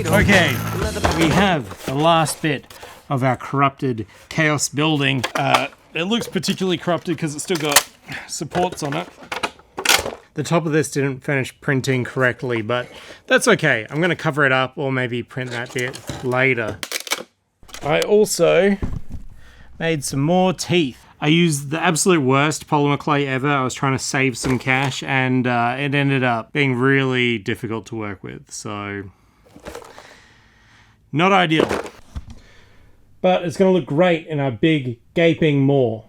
Okay, we have the last bit of our corrupted chaos building. It looks particularly corrupted because it's still got supports on it. The top of this didn't finish printing correctly, but that's okay. I'm going to cover it up or maybe print that bit later. I also made some more teeth. I used the absolute worst polymer clay ever. I was trying to save some cash and it ended up being really difficult to work with, so not ideal. But it's going to look great in our big gaping maw.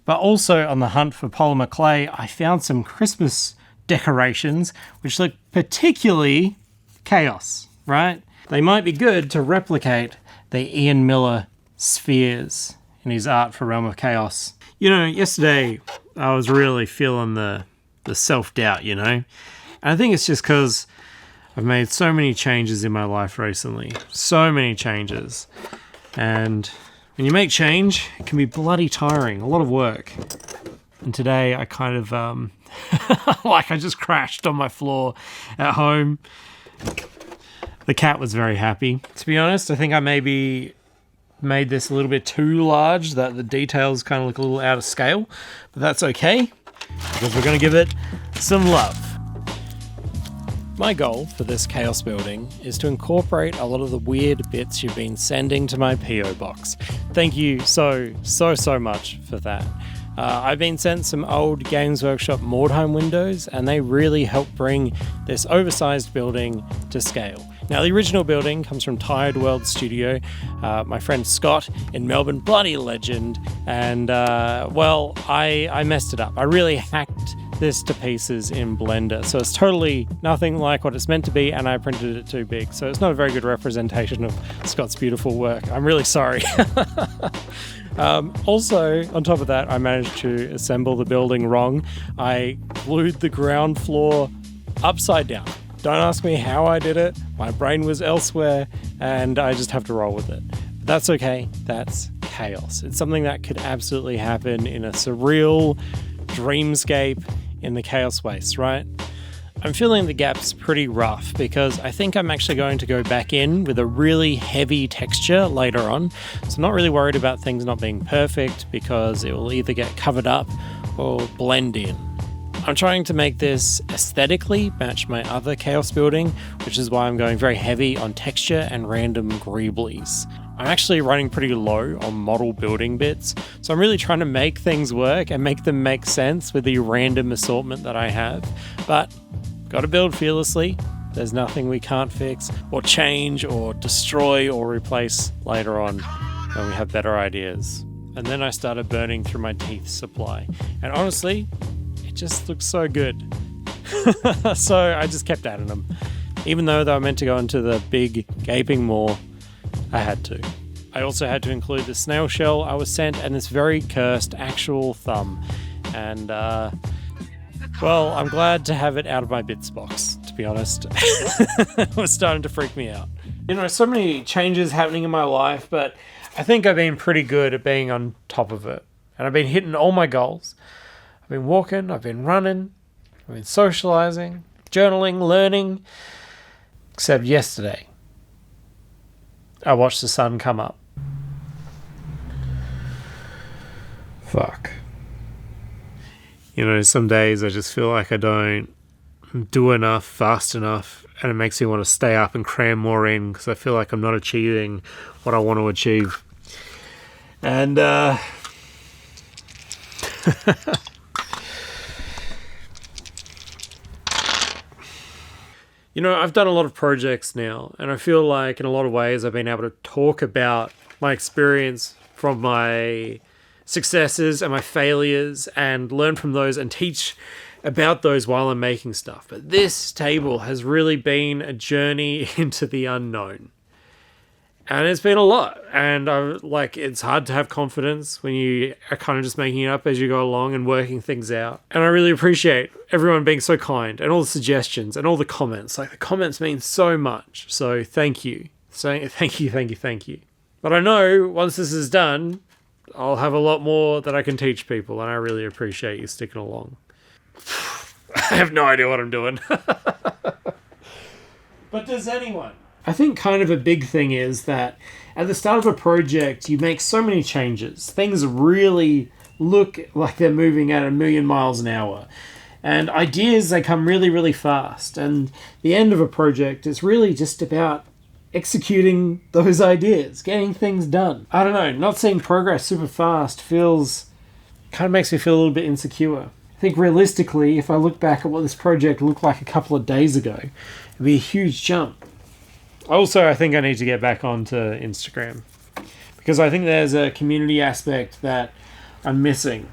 But also on the hunt for polymer clay, I found some Christmas decorations which look particularly chaos, right? They might be good to replicate the Ian Miller spheres in his art for Realm of Chaos. You know, yesterday I was really feeling the self-doubt, you know? And I think it's just because I've made so many changes in my life recently. So many changes. And when you make change, it can be bloody tiring, a lot of work. And today I kind of, like I just crashed on my floor at home. The cat was very happy. To be honest, I think I maybe made this a little bit too large, that the details kind of look a little out of scale, but that's okay, because we're going to give it some love. My goal for this chaos building is to incorporate a lot of the weird bits you've been sending to my PO box. Thank you so much for that. I've been sent some old Games Workshop Mordheim windows, and they really help bring this oversized building to scale. Now, the original building comes from Tired World Studio, my friend Scott in Melbourne, bloody legend, and well, I messed it up. I really hacked this to pieces in Blender, so it's totally nothing like what it's meant to be, and I printed it too big, so it's not a very good representation of Scott's beautiful work. I'm really sorry. Also, on top of that, I managed to assemble the building wrong. I glued the ground floor upside down. Don't ask me how I did it. My brain was elsewhere, and I just have to roll with it. But that's okay. That's chaos. It's something that could absolutely happen in a surreal dreamscape in the Chaos Waste, right? I'm feeling the gaps pretty rough because I think I'm actually going to go back in with a really heavy texture later on. So I'm not really worried about things not being perfect because it will either get covered up or blend in. I'm trying to make this aesthetically match my other chaos building, which is why I'm going very heavy on texture and random greeblies. I'm actually running pretty low on model building bits, so I'm really trying to make things work and make them make sense with the random assortment that I have. But gotta build fearlessly. There's nothing we can't fix or change or destroy or replace later on when we have better ideas. And then I started burning through my teeth supply. And honestly, it just looks so good. So I just kept adding them. Even though they were meant to go into the big gaping maw, I had to. I also had to include the snail shell I was sent and this very cursed actual thumb. And, well, I'm glad to have it out of my bits box, to be honest. It was starting to freak me out. You know, so many changes happening in my life, but I think I've been pretty good at being on top of it. And I've been hitting all my goals. I've been walking, I've been running, I've been socializing, journaling, learning. Except yesterday, I watched the sun come up. Fuck. You know, some days I just feel like I don't do enough fast enough, and it makes me want to stay up and cram more in because I feel like I'm not achieving what I want to achieve. And, you know, I've done a lot of projects now, and I feel like in a lot of ways I've been able to talk about my experience from my successes and my failures and learn from those and teach about those while I'm making stuff. But this table has really been a journey into the unknown. And it's been a lot. And it's hard to have confidence when you are kind of just making it up as you go along and working things out. And I really appreciate everyone being so kind and all the suggestions and all the comments. Like, the comments mean so much. So thank you. So thank you. But I know once this is done, I'll have a lot more that I can teach people. And I really appreciate you sticking along. I have no idea what I'm doing. But does anyone? I think kind of a big thing is that at the start of a project, you make so many changes. Things really look like they're moving at 1,000,000 miles an hour. And ideas, they come really, really fast. And the end of a project is really just about executing those ideas, getting things done. I don't know, not seeing progress super fast kind of makes me feel a little bit insecure. I think realistically, if I look back at what this project looked like a couple of days ago, it'd be a huge jump. Also, I think I need to get back onto Instagram because I think there's a community aspect that I'm missing.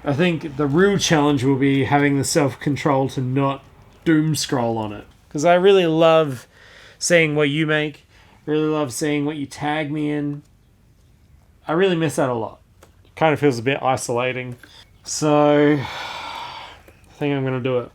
I think the real challenge will be having the self-control to not doom scroll on it. Because I really love seeing what you make, really love seeing what you tag me in. I really miss that a lot. It kind of feels a bit isolating. So, I think I'm going to do it.